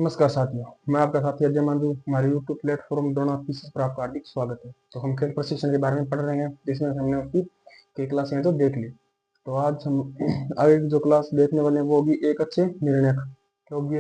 नमस्कार साथियों, मैं आपका साथी अजय मांझू। हमारे यूट्यूब प्लेटफॉर्म द्रोण ऑफिस पर आपका हार्दिक स्वागत है। तो हम खेल प्रशिक्षण के बारे में पढ़ रहे हैं, जिसमें हमने उसकी कई क्लास हैं तो देख ली। तो आज हम आगे की जो क्लास देखने वाले हैं वो होगी एक अच्छे निर्णय। क्या होगी?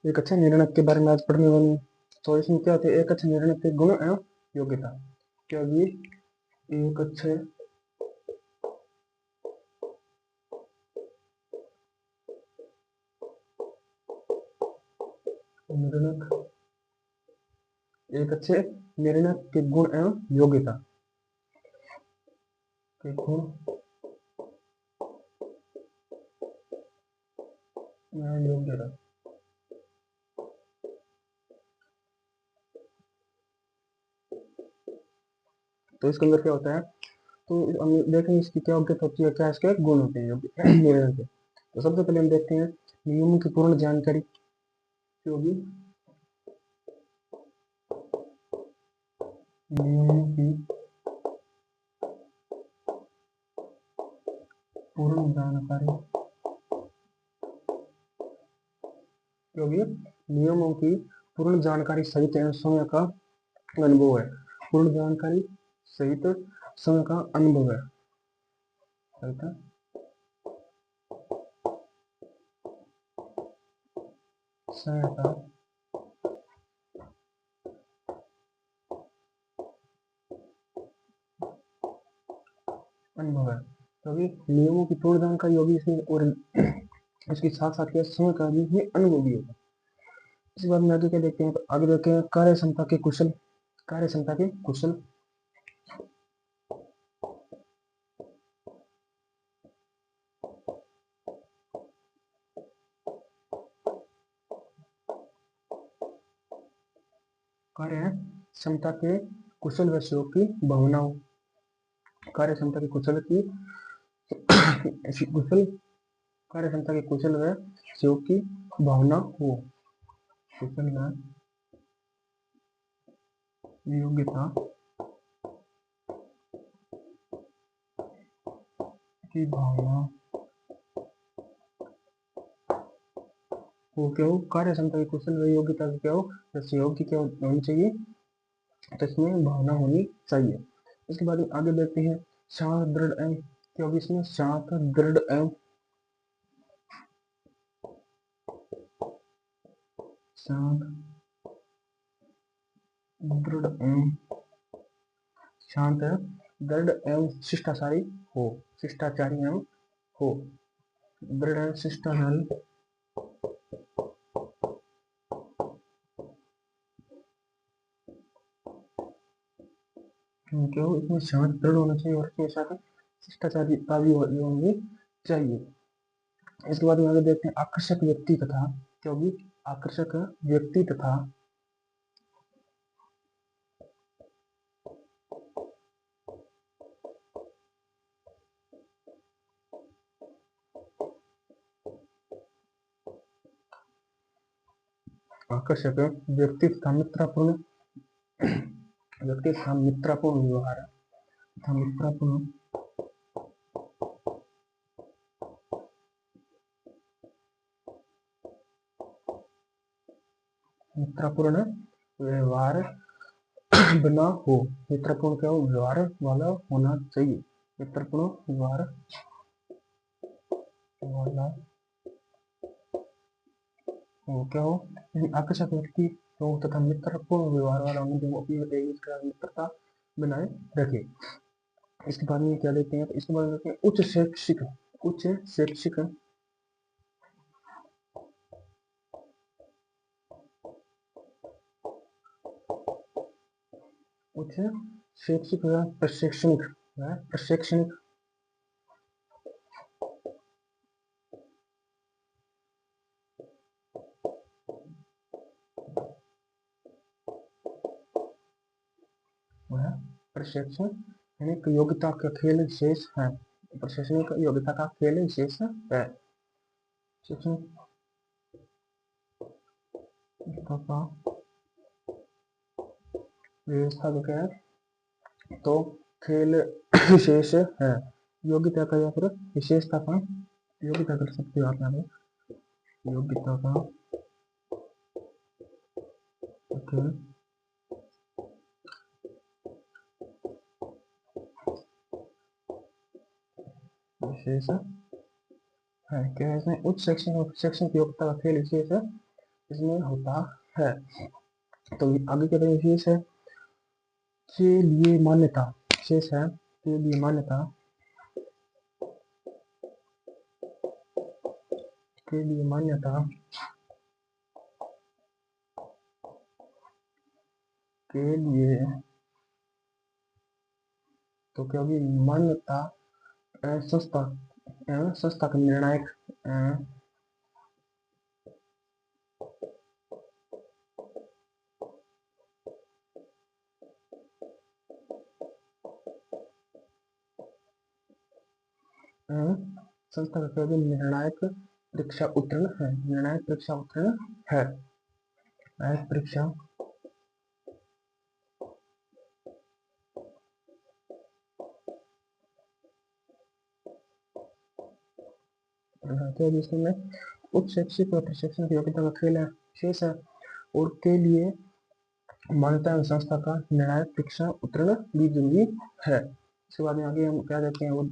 एक अच्छे निर्णय के बारे में आज पढ़ने वाले हैं। तो इसमें क्या होते हैं? एक अच्छे निर्णय के गुण एवं योग्यता। क्या होगी? एक अच्छे निर्णय एक अच्छे निर्णय के गुण एवं योग्यता के गुण एवं योग्यता। तो इसके अंदर क्या होता है? तो हम देखेंगे इसकी क्या योग्यता होती है, क्या इसके गुण होते हैं निर्णय के। तो सबसे पहले हम देखते हैं नियमों की पूर्ण जानकारी। क्या होगी? नियमों की पूर्ण जानकारी। क्या होगी? नियमों की पूर्ण जानकारी सहित समय का अनुभव है। पूर्ण जानकारी सहित समय का अनुभव है। सहित समय का अनुभव है। क्योंकि नियमों की पूर्ण जानकारी होगी इसमें, और इसके साथ साथ क्या समय का भी इसमें अनुभव भी होगा। इसके बाद में आगे क्या देखते हैं? तो आगे देखते हैं कार्य क्षमता के कुशल। कार्य क्षमता के कुशल। कार्य क्षमता के कुशल व सहयोग की भावना हो। कार्य क्षमता की कुशल की कुशल कार्य क्षमता के कुशल व सहयोग की भावना हो। कुशल व योग्यता की भावना हो। क्या हो? कार्य क्षमता की कुशल व योग्यता की क्या हो? सहयोग की क्या होनी चाहिए? तो इसमें भावना होनी चाहिए। इसके बाद आगे देखते हैं शांत दृढ़ एवं। क्या होगी इसमें? शांत दृढ़ एवं शांत दृढ़ एवं शांत दृढ़ एवं शिष्टाचारी हो। शिष्टाचारी एवं हो। दृढ़ एवं शिष्टाचारी क्यों? इसमें शांत दृढ़ होना चाहिए और इसके साथ शिष्टाचारिता भी होनी चाहिए। इसके बाद में आगे देखते हैं आकर्षक व्यक्ति तथा। क्या होगी? आकर्षक व्यक्ति तथा आकर्षक व्यक्ति तथा मित्रपूर्ण व्यक्ति तथा मित्रपूर्ण व्यवहार तथा मित्रपूर्ण व्यवहार बना हो। मित्रपूर्ण क्या हो? व्यवहार वाला होना चाहिए। मित्रपूर्ण व्यवहार वाला हो। क्या हो? आकर्षक व्यक्ति हो तथा मित्रपूर्ण व्यवहार वाला होने जो अपनी एक दूसरे का मित्रता बनाए रखे। इसके बाद में क्या लेते हैं? तो इसके बाद में लेते हैं उच्च शैक्षिक। उच्च शैक्षिक उच्च शैक्षिक व प्रशैक्षणिक वह प्रशैक्षणिक योग्यता का खेल विशेष है। प्रशैक्षणिक योग्यता का खेल विशेष है। शिक्षण तथा व्यवस्था को क्या है, तो खेल विशेष है। योग्यता का या फिर विशेषता का, योग्यता कर सकते हो आप यहाँ पे, योग्यता का खेल विशेष है। क्या है इसमें, उच्च शैक्षणिक योग्यता का खेल विशेष है इसमें होता है। तो आगे क्या विशेष है, के लिए मान्यता, विशेष है के लिए मान्यता, के लिए मान्यता, के लिए, तो क्या होगी मान्यता, संस्था, संस्था का निर्णायक, संस्था का क्या होगी निर्णायक परीक्षा उत्तीर्ण है, निर्णायक परीक्षा उत्तीर्ण है, निर्णायक परीक्षा जिसमें उच्च शैक्षिक और प्रशिक्षण योग्यता का खेल है शेष है, और के लिए मान्यता एवं संस्था का निर्णायक परीक्षा उत्तीर्ण भी जरूरी है। इसके बाद में आगे हम क्या देखते हैं, वो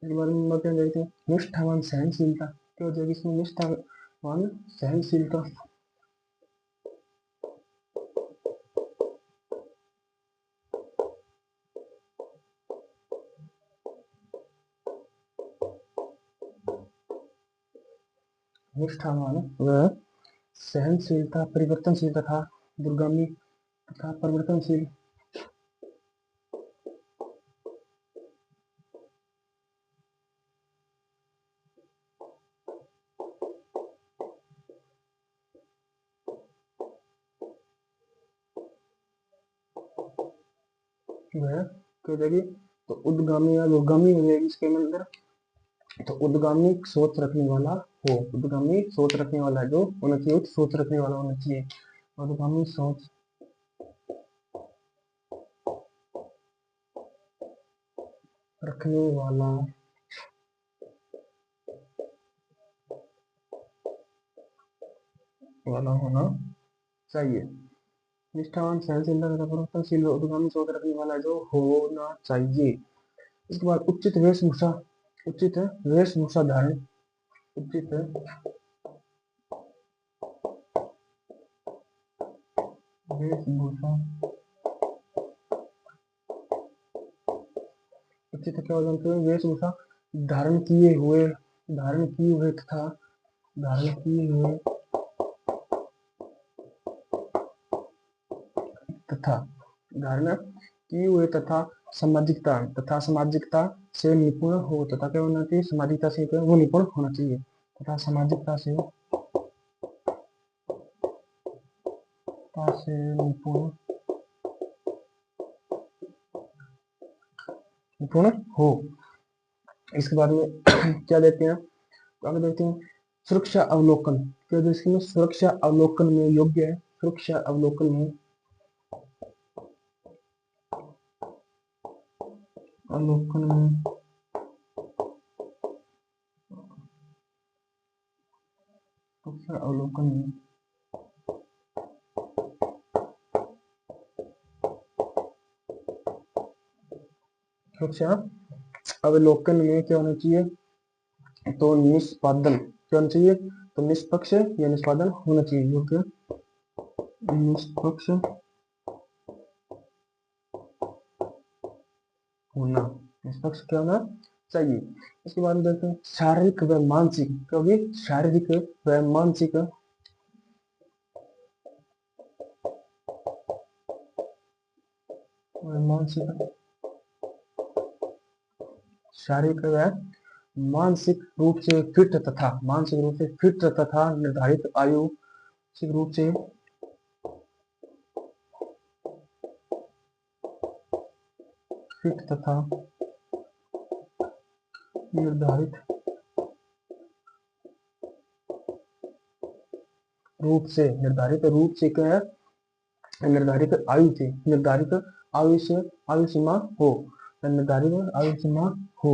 इसके बारे में क्या देखते हैं, निष्ठावान सहनशीलता, क्या हो जाएगी इसमें, निष्ठावान सहनशीलता, निष्ठावान व सहनशीलता, परिवर्तनशील तथा दूरगामी तथा परिवर्तनशील, वह क्या हो जाएगी, तो उद्गामी या दूरगामी हो जाएगी इसके अंदर, तो उद्गामी सोच रखने वाला हो, उद्गामी सोच रखने वाला जो होना चाहिए, उच्च सोच रखने वाला होना चाहिए, उद्गामी सोच रखने वाला होना चाहिए, निष्ठावान सहनशीलता तथा परिवर्तनशील व उद्गामी सोच रखने वाला जो होना चाहिए। इसके बाद उचित वेशभूषा, उचित वेशभूषा धारण, उचित वेशभूषा, उचित क्या हो जाते हैं, वेशभूषा धारण किए हुए, धारण किए हुए तथा, धारण किए हुए तथा, धारण किए हुए तथा सामाजिकता, तथा सामाजिकता से निपुण हो, तथा क्या होना चाहिए, सामाजिकता से वो निपुण होना चाहिए, तथा सामाजिकता से निपुण निपुण हो। इसके बाद में क्या देते हैं, तो आगे देखते हैं सुरक्षा अवलोकन, क्या इसमें सुरक्षा अवलोकन में योग्य है, सुरक्षा अवलोकन में, अवलोकन में सुरक्षा अवलोकन में, सुरक्षा अवलोकन में क्या होना चाहिए, तो निष्पादन क्या होना चाहिए, तो निष्पक्ष या निष्पादन होना चाहिए, योग्य निष्पक्ष होना, निष्पक्ष क्या होना चाहिए। इसके बाद में देखते हैं शारीरिक व मानसिक, क्योंकि शारीरिक व मानसिक, मानसिक शारीरिक व मानसिक रूप से फिट तथा निर्धारित आयु मानसिक रूप से फिट तथा निर्धारित रूप से क्या है, निर्धारित आयु सीमा हो, निर्धारित आयु सीमा हो,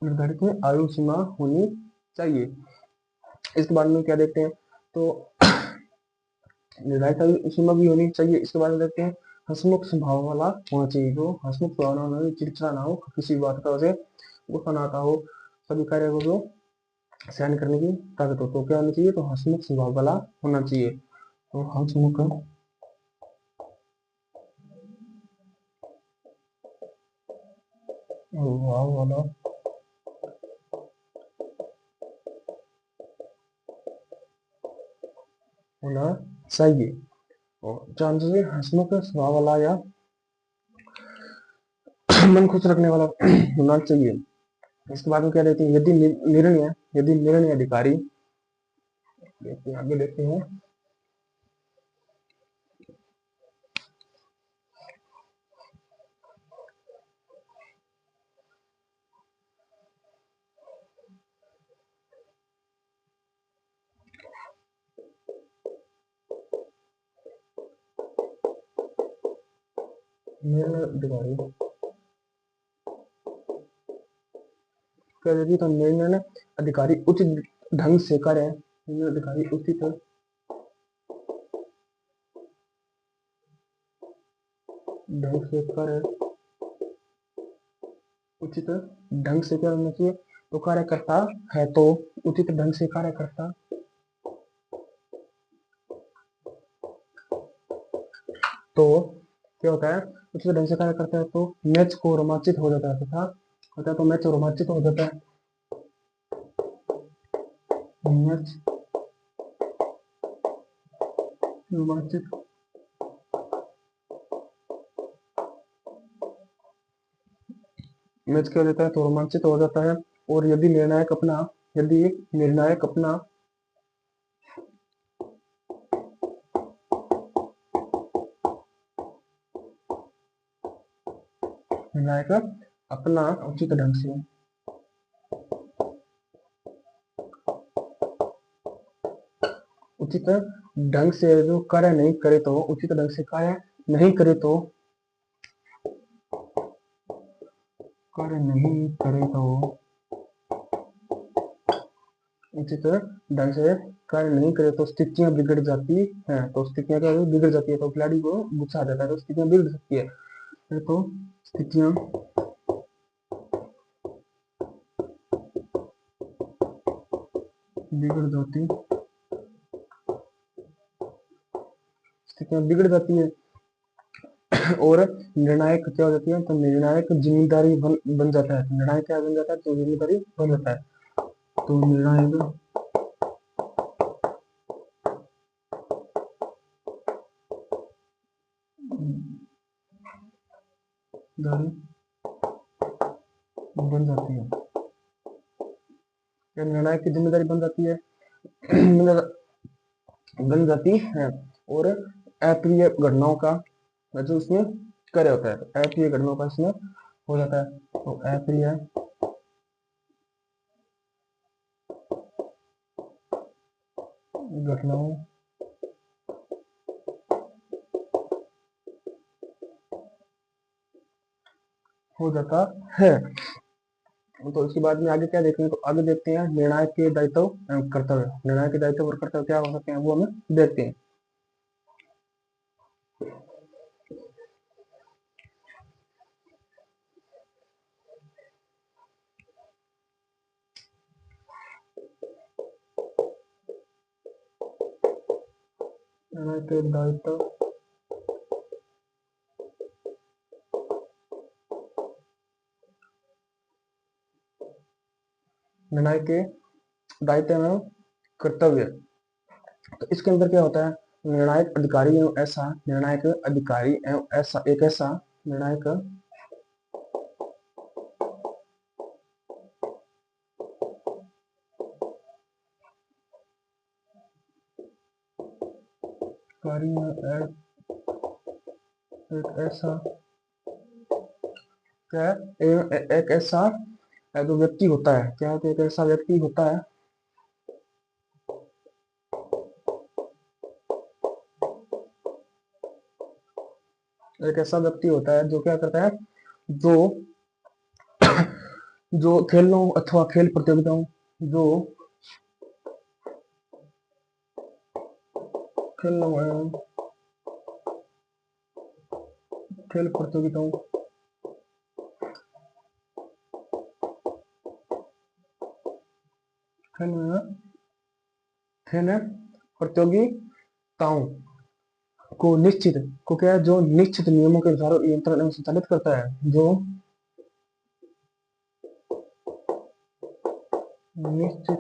निर्धारित में आयु सीमा होनी चाहिए। इसके बारे में क्या देखते हैं, तो निर्धारित आयु सीमा भी होनी चाहिए। इसके बारे में देखते हैं, हंसमुख स्वभाव वाला होना चाहिए, जो हंसमुख स्वभाव वाला होना, चिड़चिड़ा ना हो, किसी बात का उसे गुस्सा ना आता हो, सभी कार्य को जो सहन करने की ताकत हो, तो क्या होना चाहिए, तो हंसमुख स्वभाव वाला होना चाहिए। तो हंसमुख स्वभाव वाला होना चाहिए, और चांसेस है हंसमुख स्वभाव वाला या मन खुश रखने वाला होना चाहिए। इसके बाद में क्या देते हैं, यदि निर्णय अधिकारी, देखते हैं आगे देखते हैं, निर्णय अधिकारी क्या देती, तो निर्णय अधिकारी उचित ढंग से करे, निर्णय अधिकारी उचित ढंग से करे, उचित ढंग से क्या होना चाहिए, तो कार्य करता है, तो उचित ढंग से कार्य करता, तो क्या होता है, उचित ढंग से कार्य करता है तो मैच को रोमांचित हो जाता है, तथा होता है तो मैच रोमांचित हो जाता है, मैच रोमांचित मैच क्या हो जाता है, तो रोमांचित हो जाता है। और यदि निर्णायक अपना निर्णायक अपना उचित ढंग से जो कार्य नहीं करे, तो उचित ढंग से कार्य नहीं करे तो कार्य नहीं करे तो उचित ढंग से कार्य नहीं करे तो स्थितियां बिगड़ जाती हैं, तो स्थितियां क्या बिगड़ जाती है, तो खिलाड़ी को गुस्सा आ जाता है, तो स्थितियां बिगड़ सकती है, तो स्थितियां बिगड़ जाती स्थितियां बिगड़ जाती है। और निर्णायक क्या हो जाती है, तो निर्णायक जिम्मेदारी बन जाता है, निर्णायक क्या बन जाता है, तो जिम्मेदारी बन जाता है, तो निर्णायक जिम्मेदारी बन जाती है, या निर्णायक की जिम्मेदारी बन जाती है बन जाती है। और अप्रिय घटनाओं का जो उसमें कार्य होता है, तो अप्रिय घटनाओं का इसमें हो जाता है, तो अप्रिय घटनाओं हो जाता है। तो इसके बाद में आगे क्या देखेंगे, तो आगे देखते हैं निर्णायक के दायित्व एवं कर्तव्य, निर्णायक के दायित्व और कर्तव्य क्या हो सकते हैं, वो हमें देखते हैं। निर्णायक के दायित्व निर्णायक के दायित्व एवं कर्तव्य, तो इसके अंदर क्या होता है, निर्णायक अधिकारी एवं ऐसा निर्णायक अधिकारी एवं ऐसा एक ऐसा निर्णायक अधिकारी एक ऐसा क्या है, एक ऐसा जो व्यक्ति होता है, क्या है, तो एक ऐसा व्यक्ति होता है एक ऐसा व्यक्ति होता है जो क्या करता है, जो जो खेलों अथवा खेल प्रतियोगिताओं जो खेलों एवं खेल प्रतियोगिताओं खेल खेल प्रतियोगिताओं को निश्चित को क्या है, जो निश्चित नियमों के अनुसार नियंत्रण एवं संचालित करता है, जो निश्चित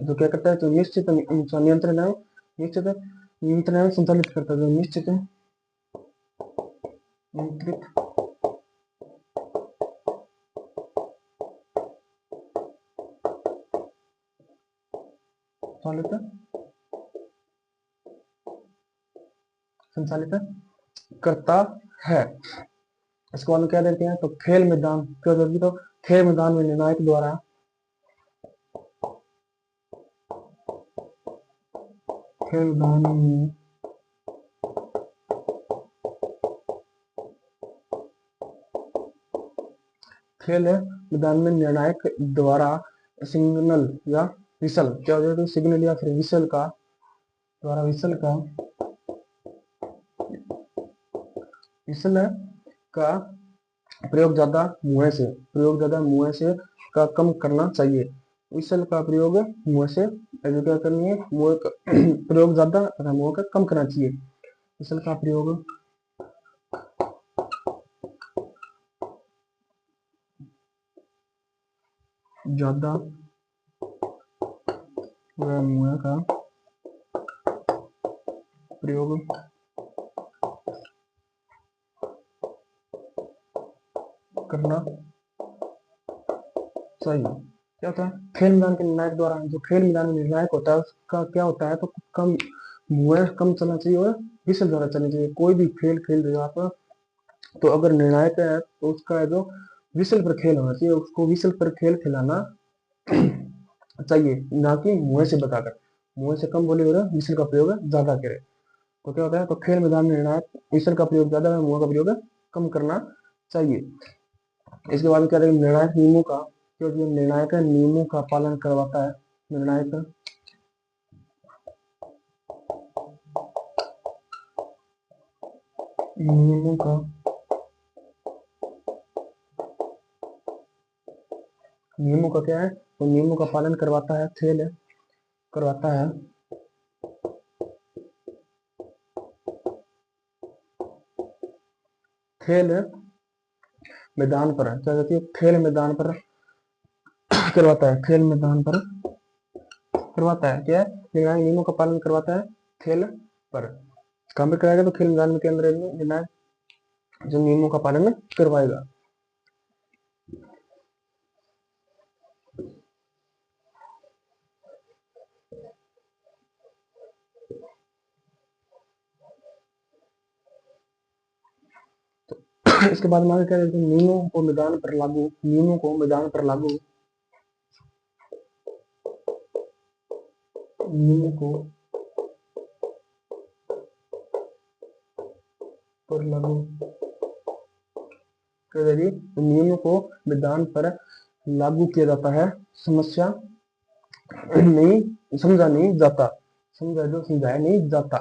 जो क्या करता है, जो निश्चित नियंत्रण एवं निश्चित नियंत्रण एवं संचालित करता है, जो निश्चित नियंत्रित संचालित करता है। इसको हम क्या देते हैं, तो खेल मैदान क्यों जरूरी, तो खेल मैदान में निर्णायक द्वारा खेल मैदान में खेल मैदान में निर्णायक द्वारा सिग्नल या विसल क्या हो जाएगा, सिग्नल या फिर विसल का द्वारा विसल का प्रयोग ज्यादा मुँह से का कम करना चाहिए। विसल का प्रयोग मुँह से जो क्या करनी है, मुँह का प्रयोग ज्यादा तथा मुँह का कम करना चाहिए। विसल का प्रयोग ज्यादा व मुँह का प्रयोग करना चाहिए। क्या होता है, खेल मैदान के निर्णायक द्वारा, जो खेल मैदान में निर्णायक होता है उसका क्या होता है, तो कम मुँह कम चलना चाहिए और विसल द्वारा चलना चाहिए। कोई भी खेल खेल रहे हो आप, तो अगर निर्णायक है तो उसका जो विसल पर खेल होना चाहिए, उसको विसल पर खेल खिलाना चाहिए, ना कि मुँह से बताकर। मुँह से कम बोले और विसल का प्रयोग ज्यादा करे तो क्या होता है, तो खेल मैदान में निर्णायक विसल का प्रयोग ज्यादा है, मुँह का प्रयोग कम करना चाहिए। इसके बाद क्या रहेगा, निर्णायक नियमों का, क्योंकि निर्णायक नियमों का पालन करवाता है। निर्णायक नियमों का नियमों का क्या है, तो नियमों का पालन करवाता है, करवाता है खेल मैदान पर। क्या कहती है, खेल मैदान पर करवाता है, खेल मैदान पर करवाता है, क्या है, निर्णायक नियमों का पालन करवाता है खेल पर। कहाँ पर कराएगा, तो खेल मैदान के अंदर निर्णायक जो नियमों का पालन करवाएगा। इसके बाद में आगे क्या कहते हैं, नियमों को मैदान पर लागू, नियमों को मैदान पर लागू, नियमों को पर लागू नियमों को मैदान पर लागू किया जाता है, समस्या नहीं समझा नहीं जाता, समझाया नहीं जाता,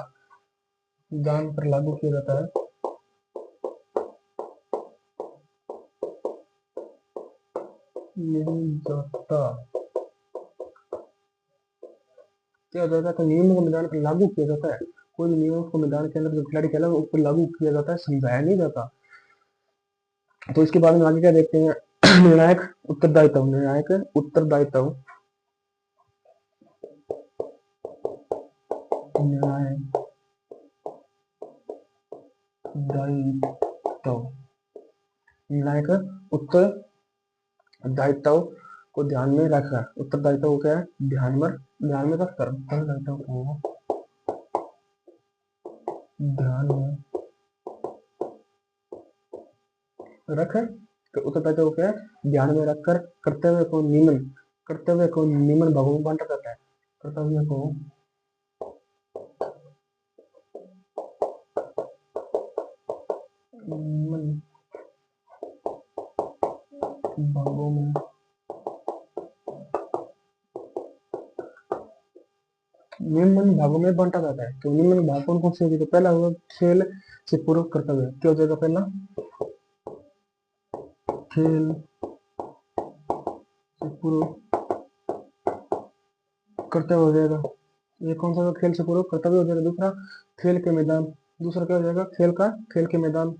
मैदान पर लागू किया जाता है, नहीं जाता। क्या हो जाता है, तो नियमों को मैदान पर लागू किया जाता है, कोई भी नियम को मैदान के अंदर जो खिलाड़ी खेला उस पर लागू किया जाता है, समझाया नहीं जाता। तो इसके बाद में आगे क्या देखते हैं, निर्णायक उत्तरदायित्व, निर्णायक उत्तरदायित्व दायित्व, निर्णायक उत्तरदायित्व को ध्यान में रखकर, उत्तरदायित्व को क्या है, ध्यान में रखकर, उत्तरदायित्व को ध्यान में रख, तो उत्तरदायित्व को क्या है, ध्यान में रखकर कर्तव्य को निम्न भागों में बांटा जाता है। कर्तव्य को निम्न भागों में बांटा जाता है। तो निम्न भाग कौन कौन से होंगे? तो पहला होगा खेल से पूर्व कर्तव्य, क्या हो जाएगा पहला, खेल से पूर्व कर्तव्य हो जाएगा। ये कौन सा खेल से पूर्व कर्तव्य हो जाएगा। दूसरा खेल के मैदान, दूसरा क्या हो जाएगा, खेल के मैदान।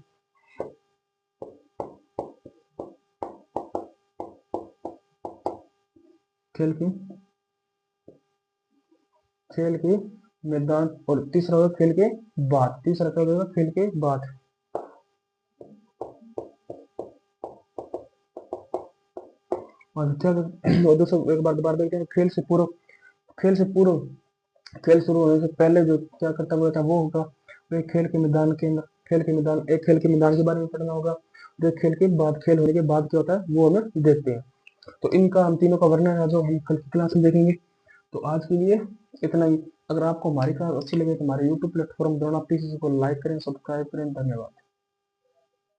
खेल के मैदान। और तीसरा होगा खेल के बाद, तीसरा क्या होगा, खेल के बाद। और क्या दोस्तों एक बार दोबारा देखते हैं, खेल से पूर्व, खेल शुरू होने से पहले जो क्या कर्तव्य था वो होगा, एक खेल के मैदान के अंदर, एक खेल के मैदान के बारे में पढ़ना होगा। और एक खेल के बाद, खेल होने के बाद क्या होता है वो हमें देखते हैं। तो इनका हम तीनों का वर्णन है जो हम कल की क्लास में देखेंगे। तो आज के लिए इतना ही। अगर आपको हमारी क्लास अच्छी लगे तो हमारे यूट्यूब प्लेटफॉर्म द्रोणापीसीसी को लाइक करें, सब्सक्राइब करें। धन्यवाद।